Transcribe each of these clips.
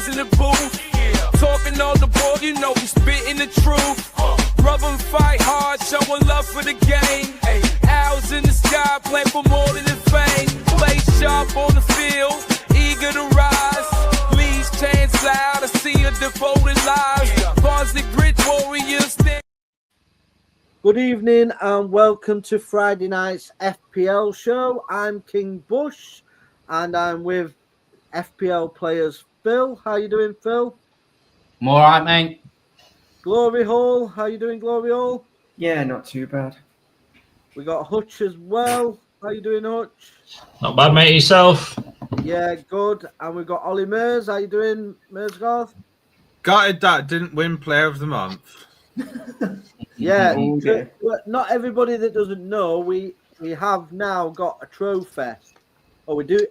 in the booth. Talking all the ball, you know we spitting the truth. Rub and fight hard, showing love for the game. Owls in the sky, play for more than the fame. Play sharp on the field, eager to rise. Please chance loud, I see your devoted lives. Varsity Bridge Warriors. Good evening and welcome to Friday night's FPL show. I'm King Bush and I'm with FPL players Phil. How you doing, Phil? I'm all right, mate. Glory Hall. How you doing, Glory Hall? Yeah, not too bad. We got Hutch as well. How you doing, Hutch? Not bad, mate. Yourself? Yeah, good. And we got Ollie Mears. How you doing, Mearsgarth? Gutted that didn't win Player of the Month. Yeah, Okay. not everybody that doesn't know, we have now got a trophy. Oh, we do,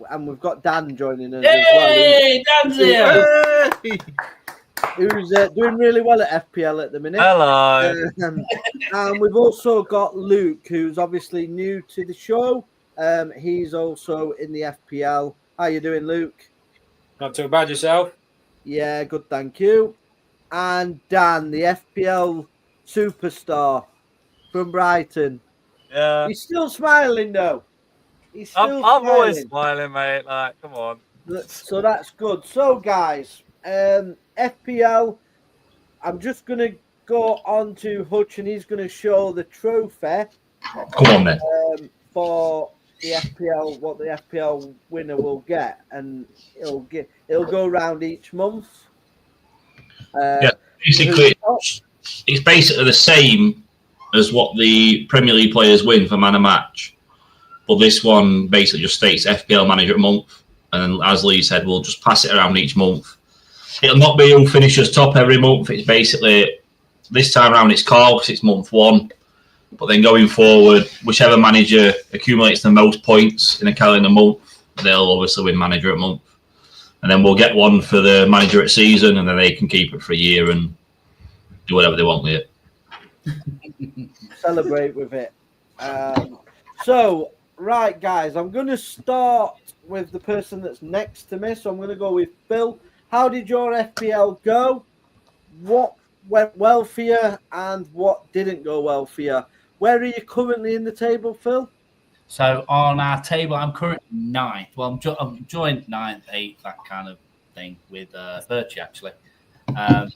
and we've got Dan joining us Hey, Dan's here. Hey! who's doing really well at FPL at the minute. Hello. And we've also got Luke, who's obviously new to the show. He's also in the FPL. How you doing, Luke? Not too bad yourself? Yeah, good, thank you. And Dan, the FPL superstar from Brighton. Yeah. He's still smiling, though. He's still I'm always smiling. smiling, mate. Like, come on. So that's good. So, guys, FPL, I'm just going to go on to Hutch and he's going to show the trophy Come on, then. for the FPL, what the FPL winner will get. And it'll go around each month. Yeah, basically, it's basically the same as what the Premier League players win for man of match. But this one basically just states FPL manager a month. And as Lee said, we'll just pass it around each month. It'll not be who finishes top every month. It's basically, this time around it's called because it's month one. But then going forward, whichever manager accumulates the most points in a calendar month, they'll obviously win manager a month. And then we'll get one for the manager at season, and then they can keep it for a year and do whatever they want with it. Celebrate with it. So, right, guys, I'm going to start with the person that's next to me. So I'm going to go with Phil. How did your FPL go? What went well for you and what didn't go well for you? Where are you currently in the table, Phil? So on our table, I'm currently ninth. Well, I'm joined ninth, eighth, that kind of thing with Virtue actually. So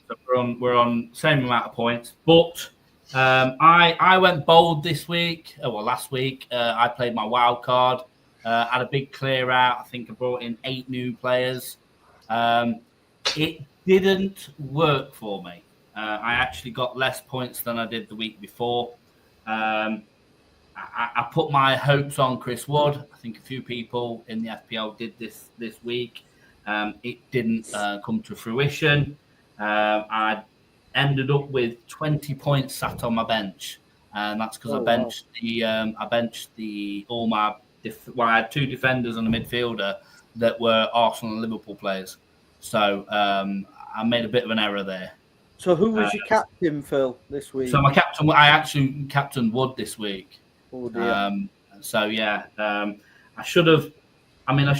we're on same amount of points, but I went bold this week. Last week I played my wild card. Had a big clear out. I think I brought in 8 new players. It didn't work for me. I actually got less points than I did the week before. I put my hopes on Chris Wood. I think a few people in the FPL did this week. It didn't come to fruition. I ended up with 20 points sat on my bench, and that's because I benched I had 2 defenders and a midfielder that were Arsenal and Liverpool players. So I made a bit of an error there. So who was your captain, Phil, this week? So my captain, I actually captained Wood this week. Oh, dear. So yeah, I should have. I mean,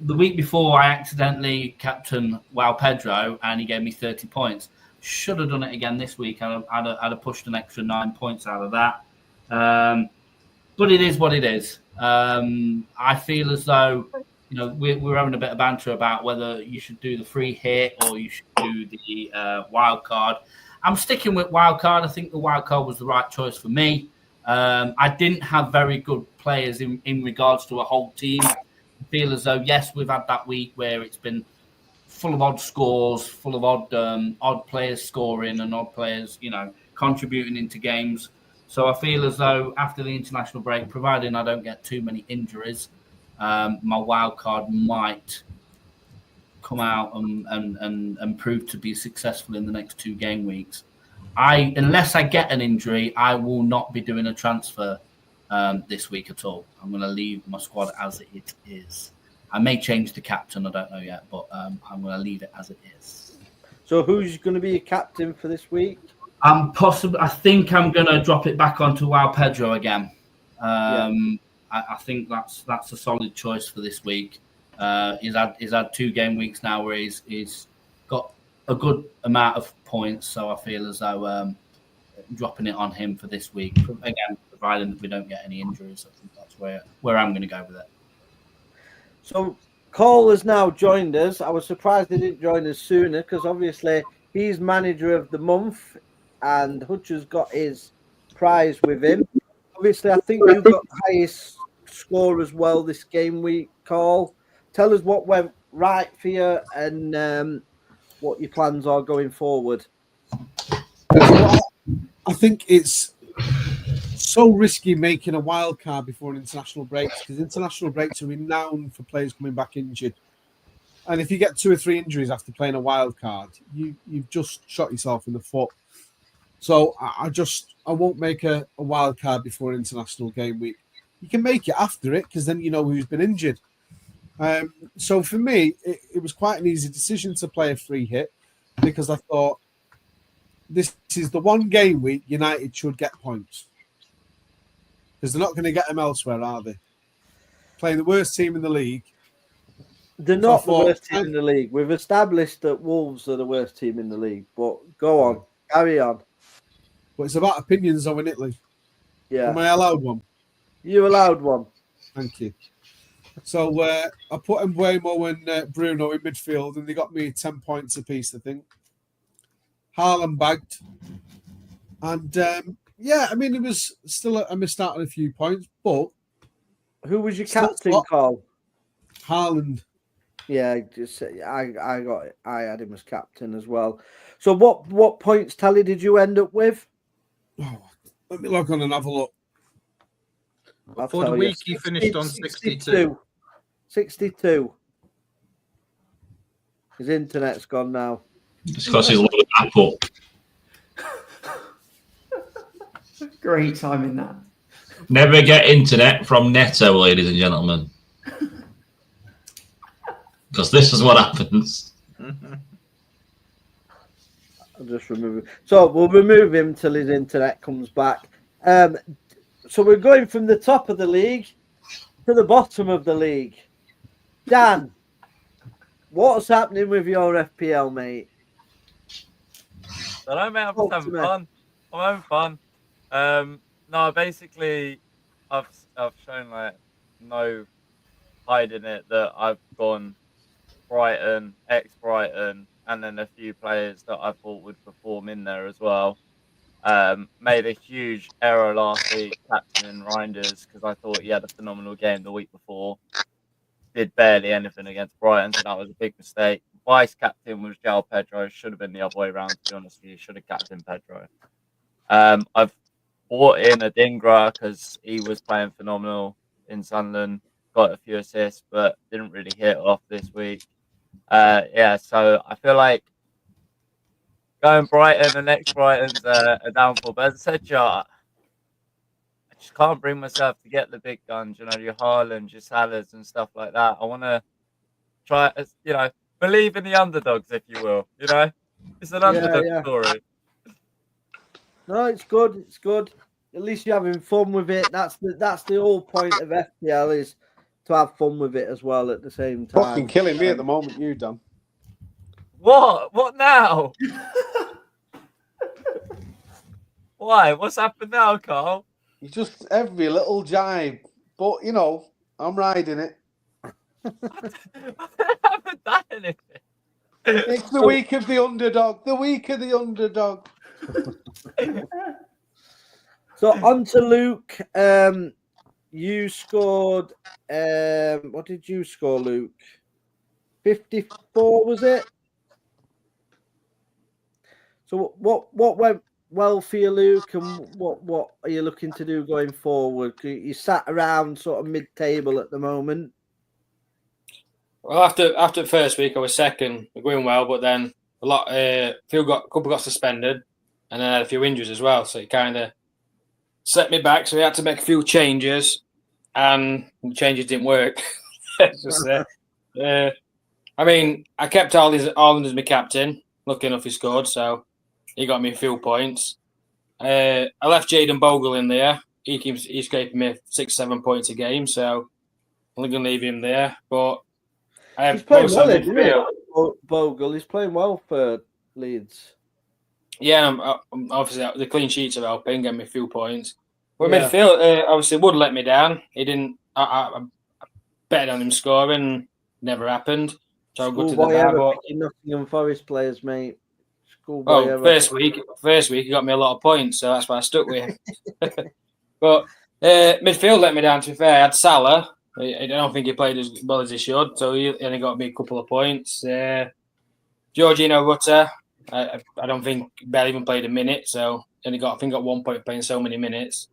the week before I accidentally captained Pedro, and he gave me 30 points. Should have done it again this week. I'd have pushed an extra 9 points out of that. But it is what it is. I feel as though we're having a bit of banter about whether you should do the free hit or you should do the wild card. I'm sticking with wild card. I think the wild card was the right choice for me. I didn't have very good players in regards to a whole team. I feel as though, yes, we've had that week where it's been full of odd scores, full of odd players scoring and odd players, contributing into games. So I feel as though after the international break, providing I don't get too many injuries, my wild card might come out and prove to be successful in the next 2 game weeks. Unless I get an injury, I will not be doing a transfer this week at all. I'm going to leave my squad as it is. I may change the captain, I don't know yet, but I'm going to leave it as it is. So who's going to be your captain for this week? I think I'm going to drop it back onto Pedro again. I think that's a solid choice for this week. He's had 2 game weeks now where he's got a good amount of points. So I feel as though dropping it on him for this week, again, providing that we don't get any injuries. I think that's where I'm going to go with it. So Cole has now joined us. I was surprised he didn't join us sooner because obviously he's manager of the month and Hutch has got his prize with him. Obviously, I think you've got the highest score as well this game week, Cole. Tell us what went right for you and what your plans are going forward. I think it's so risky making a wild card before an international break because international breaks are renowned for players coming back injured. And if you get 2 or 3 injuries after playing a wild card, you've just shot yourself in the foot. So I won't make a wild card before an international game week. You can make it after it because then you know who's been injured. So for me, it was quite an easy decision to play a free hit because I thought this is the one game week United should get points because they're not going to get them elsewhere, are they? Playing the worst team in the league. They're not the worst team in the league. We've established that Wolves are the worst team in the league. But go on, carry on. But it's about opinions, though, isn't it, Lee? Yeah. Am I allowed one? You allowed one. Thank you. So I put Mbuemo and Bruno in midfield, and they got me 10 points apiece, I think. Haaland bagged. And, yeah, I mean, it was still I missed out on a few points, but... Who was your captain, Carl? Haaland. Yeah, just I had him as captain as well. So what points tally did you end up with? Oh, let me log on and have a look. For the week, he finished on 62. 62. His internet's gone now. It's because he's loaded Apple. Great timing that. Never get internet from Netto, ladies and gentlemen. Because this is what happens. I'll just remove him. So we'll remove him till his internet comes back. So we're going from the top of the league to the bottom of the league. Dan, what's happening with your FPL, mate? I don't know, I'm just having fun. I'm having fun. No, basically, I've shown like no hiding it that I've gone Brighton, ex-Brighton, and then a few players that I thought would perform in there as well. Made a huge error last week, captaining Reinders, because I thought he had a phenomenal game the week before. Did barely anything against Brighton, so that was a big mistake. Vice captain was João Pedro. Should have been the other way around, to be honest with you. Should have captained Pedro. I've bought in a Dingra because he was playing phenomenal in Sunderland. Got a few assists, but didn't really hit off this week. Yeah, so I feel like going Brighton and next Brighton's a downfall. But as I said, I just can't bring myself to get the big guns, your Haaland, your Salahs and stuff like that. I want to try, believe in the underdogs, if you will. It's an underdog story. No, it's good. It's good. At least you're having fun with it. That's the whole point of FPL is to have fun with it as well at the same time. Fucking killing me at the moment, you done. What? What now? Why? What's happened now, Carl? You just every little jibe. But, I'm riding it. I haven't done anything. It's the week of the underdog. The week of the underdog. So on to Luke. You scored. What did you score, Luke? 54, was it? So what went well for you, Luke, and what are you looking to do going forward? You sat around sort of mid-table at the moment. Well, after the first week, I was second, going well, but then a couple got suspended, and then I had a few injuries as well, so it kind of set me back. So we had to make a few changes, and the changes didn't work. It's just I mean, I kept Haaland as my captain. Lucky enough, he scored, so he got me a few points. I left Jayden Bogle in there. He's giving me 6-7 points a game, so I'm going to leave him there. But He's playing well, isn't he? Bogle, he's playing well for Leeds. Yeah, I'm obviously the clean sheets are helping, getting me a few points. But midfield, obviously, Wood let me down. He didn't. I bet on him scoring. Never happened. So good to the bar. Nottingham Forest players, mate. Schoolboy first week he got me a lot of points, so that's why I stuck with. But midfield let me down. To be fair, I had Salah. I don't think he played as well as he should, so he only got me a couple of points. Georgino Rutter, I don't think barely even played a minute, so only got 1 point playing so many minutes.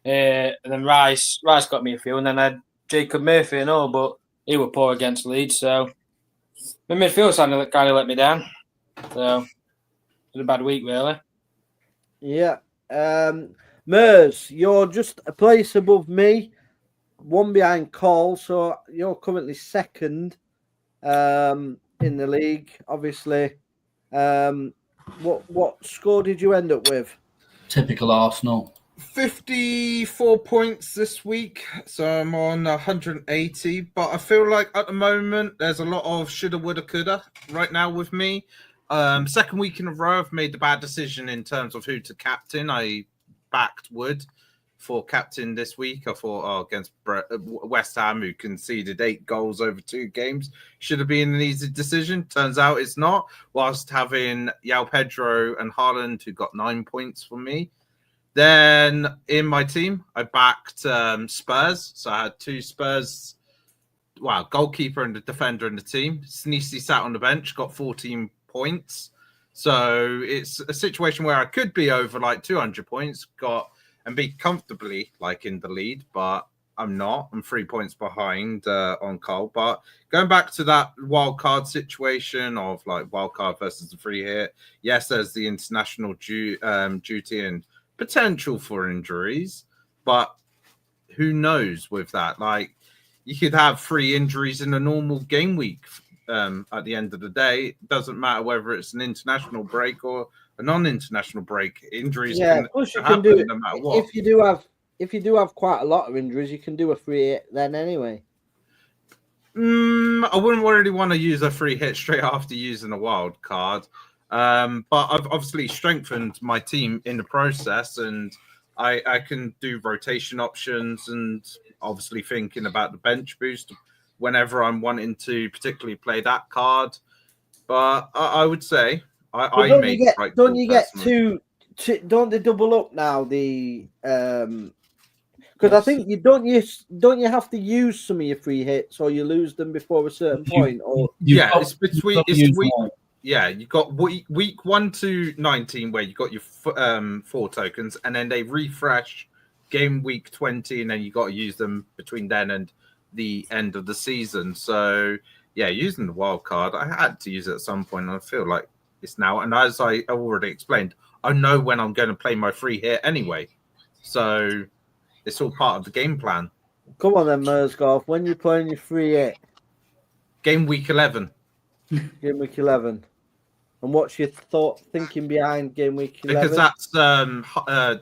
And then Rice got me a few, and then I had Jacob Murphy and all, but he was poor against Leeds, so the midfield kind of let me down. So it was a bad week, really. Yeah. Mers, you're just a place above me, one behind Cole, so you're currently second in the league, obviously. What score did you end up with? Typical Arsenal. 54 points this week, so I'm on 180. But I feel like at the moment there's a lot of shoulda, woulda, coulda right now with me. Second week in a row, I've made the bad decision in terms of who to captain. I backed Wood for captain this week. I thought against West Ham, who conceded 8 goals over 2 games, should have been an easy decision. Turns out it's not. Whilst having João Pedro and Haaland, who got 9 points for me. Then in my team, I backed Spurs. So I had 2 Spurs, goalkeeper and a defender in the team. Sneezy sat on the bench, got 14 points. So it's a situation where I could be over like 200 points, and be comfortably like in the lead, but I'm not. I'm 3 points behind on Cole. But going back to that wild card situation of like wild card versus the free hit, yes, there's the international duty and potential for injuries, but who knows with that? Like, you could have 3 injuries in a normal game week. At the end of the day, it doesn't matter whether it's an international break or a non-international break. Injuries can happen do it no matter what. If you do have quite a lot of injuries, you can do a free hit then anyway. I wouldn't really want to use a free hit straight after using a wild card. But I've obviously strengthened my team in the process, and I can do rotation options and obviously thinking about the bench boost whenever I'm wanting to particularly play that card. But I would say don't they double up now? Because I think you don't have to use some of your free hits, or you lose them before a certain point. Or you got week 1 to 19 where you got your 4 tokens, and then they refresh game week 20, and then you got to use them between then and the end of the season. So yeah, using the wild card, I had to use it at some point, and I feel like it's now. And as I already explained, I know when I'm going to play my free hit anyway, so it's all part of the game plan. Come on then, Mersgolf. When you're playing your free hit? Game week 11. Game week 11. And what's your thinking behind game week 11? Because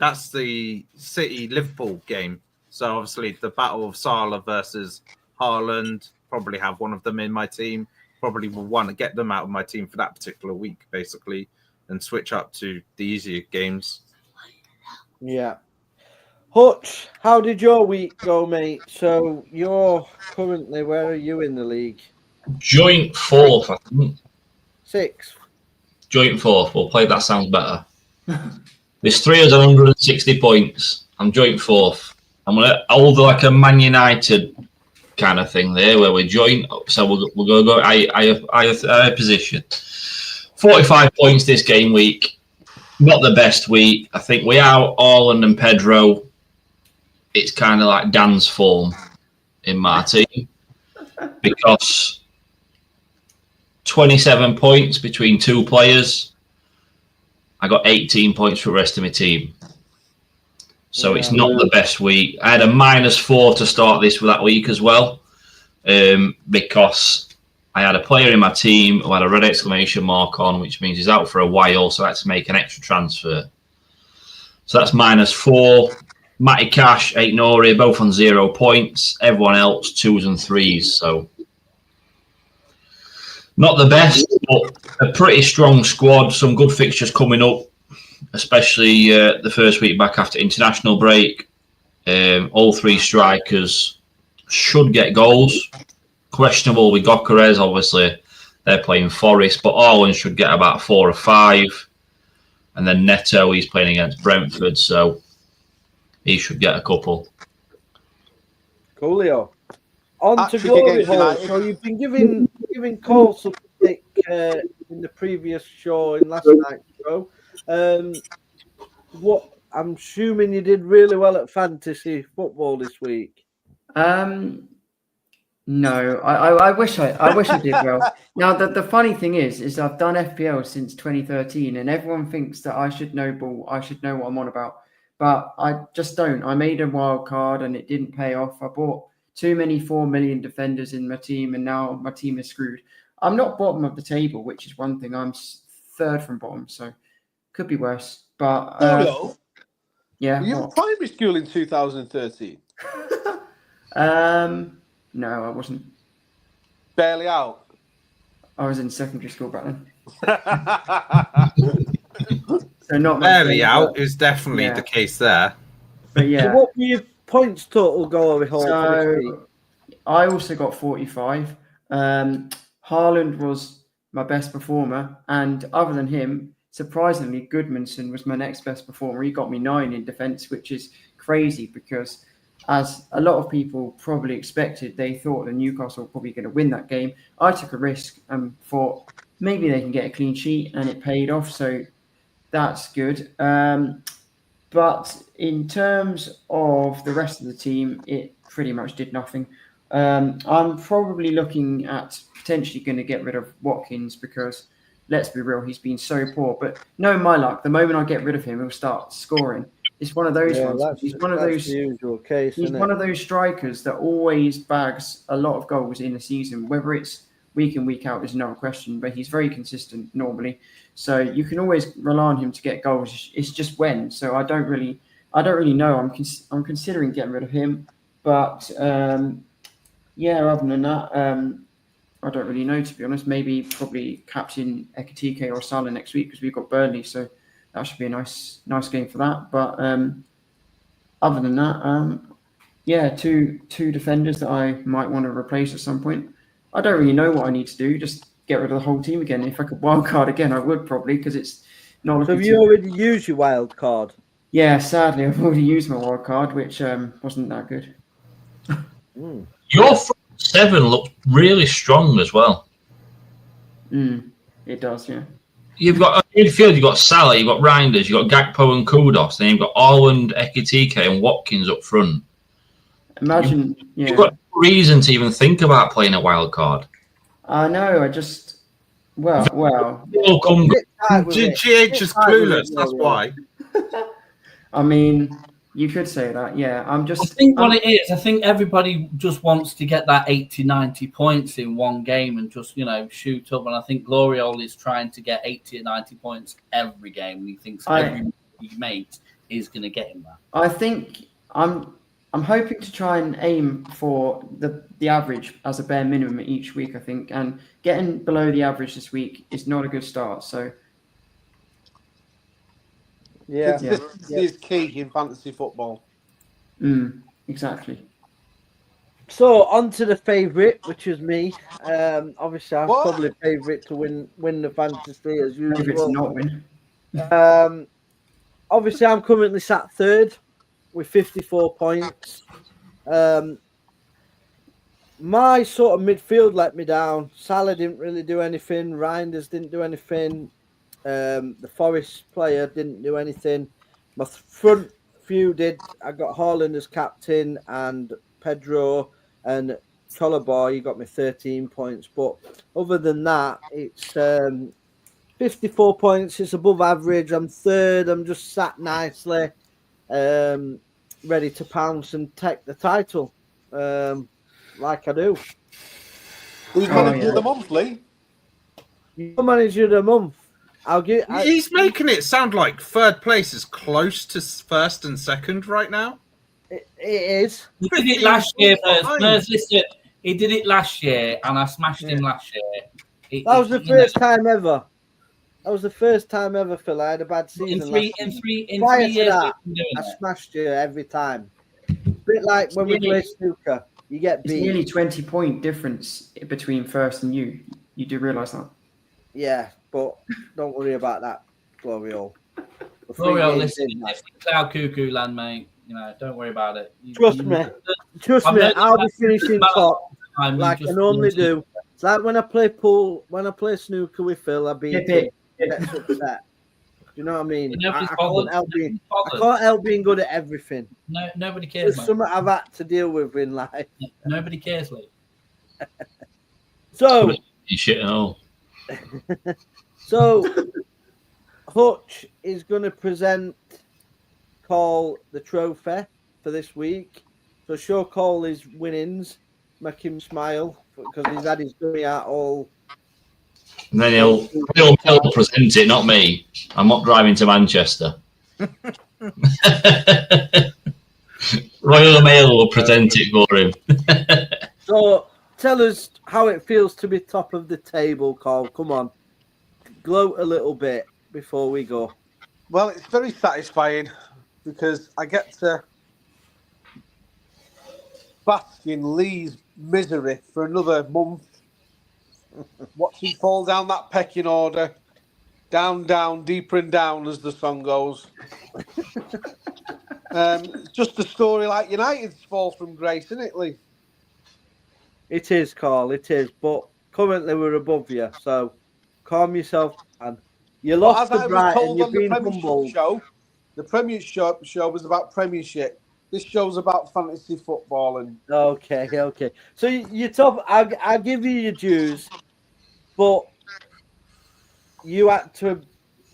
that's the City Liverpool game. So obviously the battle of Salah versus Haaland, probably have one of them in my team. Probably will want to get them out of my team for that particular week, basically, and switch up to the easier games. Yeah. Hutch, how did your week go, mate? So you're currently, where are you in the league? Joint 4th, I think. 6th. Joint 4th. We'll play that sounds better. There's 360 points. I'm joint 4th. I'm gonna hold like a Man United kind of thing there, where we're joint. So we'll go. I position 45 points this game week. Not the best week. I think without Haaland and Pedro, it's kind of like Dan's form in my team, because 27 points between 2 players. I got 18 points for the rest of my team. So it's not the best week. I had a -4 to start this for that week as well, because I had a player in my team who had a red exclamation mark on, which means he's out for a while, so I had to make an extra transfer. So that's -4. Matty Cash, Nori, both on 0 points. Everyone else 2s and 3s. So Not the best, but a pretty strong squad. Some good fixtures coming up, especially the first week back after international break. All three strikers should get goals. Questionable with Gokares, obviously. They're playing Forest, but Orland should get about 4 or 5. And then Neto, he's playing against Brentford, so he should get a couple. Coolio. On to Hat-trick glory against hole. United. So you've been giving Cole some stick in the previous show, in last night's show. What I'm assuming you did really well at fantasy football this week. No, I wish I did well. Now the funny thing is I've done FPL since 2013, and everyone thinks that I should know ball. I should know what I'm on about, but I just don't. I made a wild card and it didn't pay off. I bought too many 4 million defenders in my team, and now my team is screwed. I'm not bottom of the table, which is one thing. I'm third from bottom, so could be worse. But yeah, Were you in primary school in 2013? No, I wasn't. Barely out. I was in secondary school back then. So not barely out is definitely the case there. But yeah. So what were your points total glory hole for this week? I also got 45. Haaland was my best performer, and other than him, surprisingly, Goodmanson was my next best performer. He got me 9 in defence, which is crazy because, as a lot of people probably expected, they thought that Newcastle were probably going to win that game. I took a risk and thought maybe they can get a clean sheet, and it paid off. So that's good. But in terms of the rest of the team, it pretty much did nothing. I'm probably looking at potentially going to get rid of Watkins because, let's be real, he's been so poor. But knowing my luck, the moment I get rid of him, he'll start scoring. It's one of those ones. He's one of those. The usual case. He's one of those strikers that always bags a lot of goals in a season. Whether it's week in, week out is another question, but he's very consistent normally. So you can always rely on him to get goals. It's just when. So I don't really know. I'm considering getting rid of him, but yeah. Other than that, I don't really know, to be honest. Maybe probably captain Ekitike or Salah next week because we've got Burnley. So that should be a nice game for that. But other than that, yeah, two defenders that I might want to replace at some point. I don't really know what I need to do. Just get rid of the whole team again. If I could wild card again, I would probably because it's not. So have you already used your wild card? Yeah, sadly, I've already used my wild card, which wasn't that good. Your front 7 looks really strong as well. It does, yeah. You've got in midfield, you've got Salah, you've got Reinders, you've got Gakpo and Kudos, then you've got Orland, Ekitike, and Watkins up front. Imagine, you've got no reason to even think about playing a wild card. I know. I just well. GH is clueless. That's why. I mean, you could say that. Yeah, I'm just. I think what it is, I think everybody just wants to get that 80, 90 points in one game and just, shoot up. And I think Gloriole is trying to get 80 or 90 points every game. And he thinks every mate is going to get him that. I think I'm hoping to try and aim for the average as a bare minimum each week, I think. And getting below the average this week is not a good start. So. Yeah. This is key in fantasy football. Exactly. So on to the favourite, which is me. Obviously, I'm probably favourite to win the fantasy as usual. Favourite to not win. Obviously, I'm currently sat third with 54 points. My sort of midfield let me down. Salah didn't really do anything. Reinders didn't do anything. The Forest player didn't do anything. My front few did. I got Haaland as captain and Pedro and Colaboy. He got me 13 points. But other than that, it's 54 points. It's above average. I'm third. I'm just sat nicely, ready to pounce and take the title, like I do. Who's manager of the month, Lee? You're manager of the month. He's making it sound like third place is close to first and second right now. It is. He did it last year. Listen, he did it last year, and I smashed him last year. That was the first time ever. That was the first time ever, Phil. I had a bad season. In three Prior to years, that, we've been doing I it. smashed you every time. Bit like when we play snooker, you get It's beat. nearly 20-point difference between first and you. You do realise that? Yeah, but don't worry about that, Glorio. Glorio, listen, if we cloud cuckoo land, mate, don't worry about it. Trust me, I'll be finishing top like I normally do. It's like when I play pool, when I play snooker with Phil, I beat him. Gets upset. Do you know what I mean? I can't help being good at everything. No, nobody cares. It's something I've had to deal with in life. Nobody cares, Lee. So shit at all. So Hutch is going to present Cole the trophy for this week. So show Cole his winnings, make him smile because he's had his dummy out all. And then he'll present it, not me. I'm not driving to Manchester. Royal Mail will present it for him. So tell us how it feels to be top of the table, Cole. Come on. Gloat a little bit before we go. Well, it's very satisfying because I get to bask in Lee's misery for another month. Watch him fall down that pecking order. Down, down, deeper and down, as the song goes. Just a story like United's fall from grace, isn't it, Lee? It is, Carl. It is. But currently we're above you. So calm yourself. And you lost to Brighton. You've been humbled. The Premiership show was about Premiership. This show's about fantasy football. And Okay. So you're top. I give you your dues, but you had to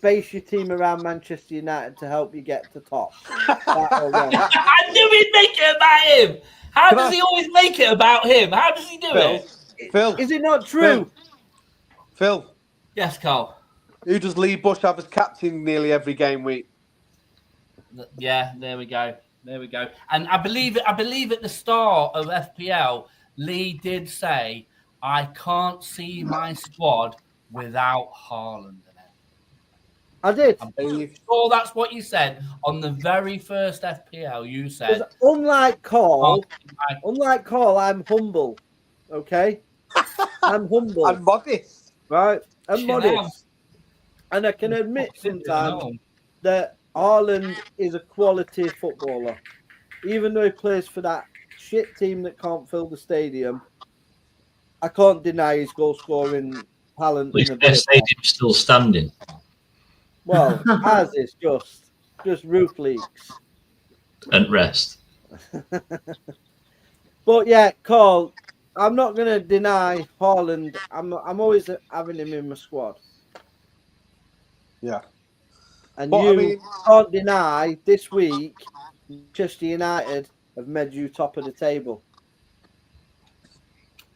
base your team around Manchester United to help you get to top. I knew he'd make it about him. How does he always make it about him? How does he do it? Phil, is it not true? Phil. Yes, Carl. Who does Lee Bush have as captain nearly every game week? Yeah, there we go. And I believe at the start of FPL, Lee did say, "I can't see my squad without Haaland in it." I did. I'm sure that's what you said on the very first FPL. You said, unlike Carl, I'm humble. Okay, I'm humble. I'm modest. Right, I'm modest. And I can admit sometimes that Haaland is a quality footballer. Even though he plays for that shit team that can't fill the stadium, I can't deny his goal scoring talent. At least their stadium's still standing. Well, ours is just roof leaks. And rest. But yeah, Carl, I'm not going to deny Haaland. I'm always having him in my squad. Yeah. And can't deny this week, Manchester United have made you top of the table.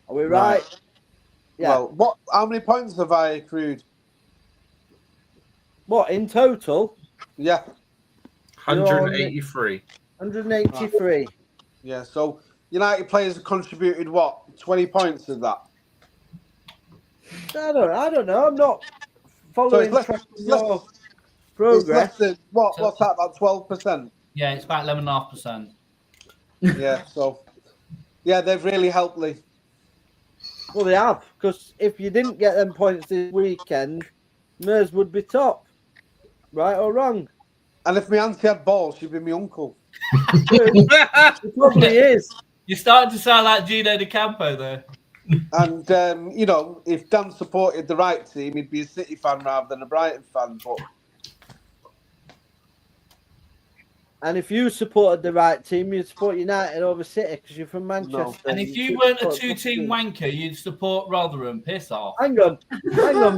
Are we right? Yeah. Well, how many points have I accrued? What, in total? Yeah. 183. 183. Yeah, so United players have contributed, 20 points of that? I don't know. I'm not following your progress. What's that, about 12%? Yeah, it's about 11.5%. Yeah, so they've really helped Lee. Well, they have, because if you didn't get them points this weekend, Mers would be top. Right or wrong? And if my auntie had balls, she'd be my uncle. It probably is. You're starting to sound like Gino De Campo, though. And, if Dan supported the right team, he'd be a City fan rather than a Brighton fan. But And if you supported the right team, you'd support United over City because you're from Manchester. No. And if you weren't a two-team wanker, you'd support Rotherham. Piss off. Hang on,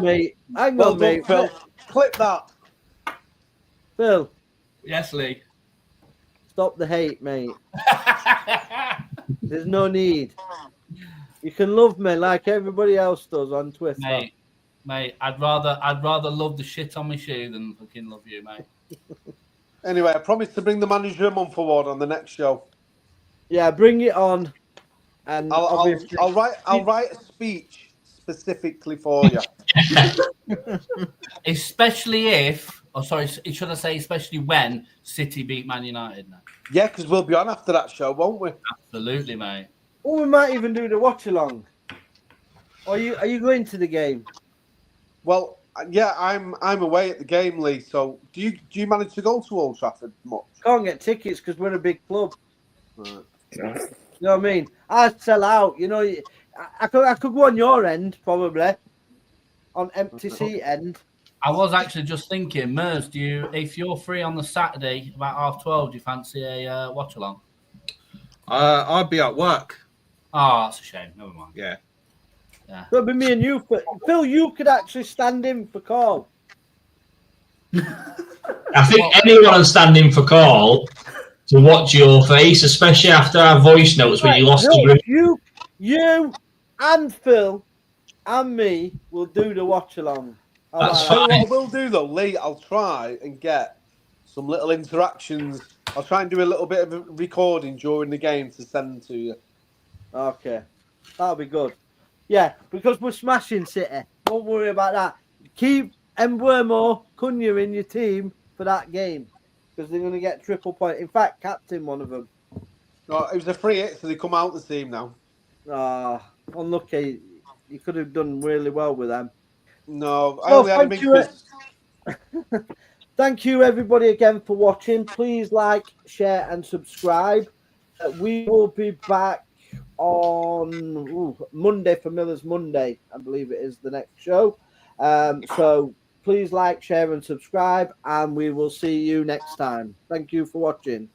mate. Hang on, mate. Phil, clip that. Phil. Yes, Lee. Stop the hate, mate. There's no need. You can love me like everybody else does on Twitter. Mate, I'd rather love the shit on my shoe than fucking love you, mate. Anyway, I promise to bring the manager a month forward on the next show. Yeah, bring it on. And I'll write a speech specifically for you. Especially if, should I say, especially when City beat Man United now? Yeah, because we'll be on after that show, won't we? Absolutely, mate. Or we might even do the watch along. Are you going to the game? Well, yeah, I'm away at the game, Lee. So do you manage to go to Old Trafford much? Can't get tickets because we're a big club. Right. You know what I mean? I'd sell out. You know, I could go on your end probably, on empty seat end. I was actually just thinking, Mers, if you're free on the Saturday about 12:30, do you fancy a watch along? I'll be at work. Oh, that's a shame. Never mind. Yeah. It'll be me and you. Phil, you could actually stand in for Carl. I think anyone can stand in for Carl to watch your face, especially after our voice notes when you lost the group. You and Phil and me will do the watch along. That's What fine. I will do though, Lee, I'll try and get some little interactions. I'll try and do a little bit of a recording during the game to send to you. Okay, that'll be good. Yeah, because we're smashing City. Don't worry about that. Keep Mbeumo, Cunha in your team for that game because they're going to get triple point. In fact, captain one of them. No, it was a free hit, so they come out the team now. Unlucky. You could have done really well with them. No, I only had a big Thank you, everybody, again for watching. Please like, share, and subscribe. We will be back on Monday for Miller's Monday. I believe it is the next show. So please like, share, and subscribe, and we will see you next time. Thank you for watching.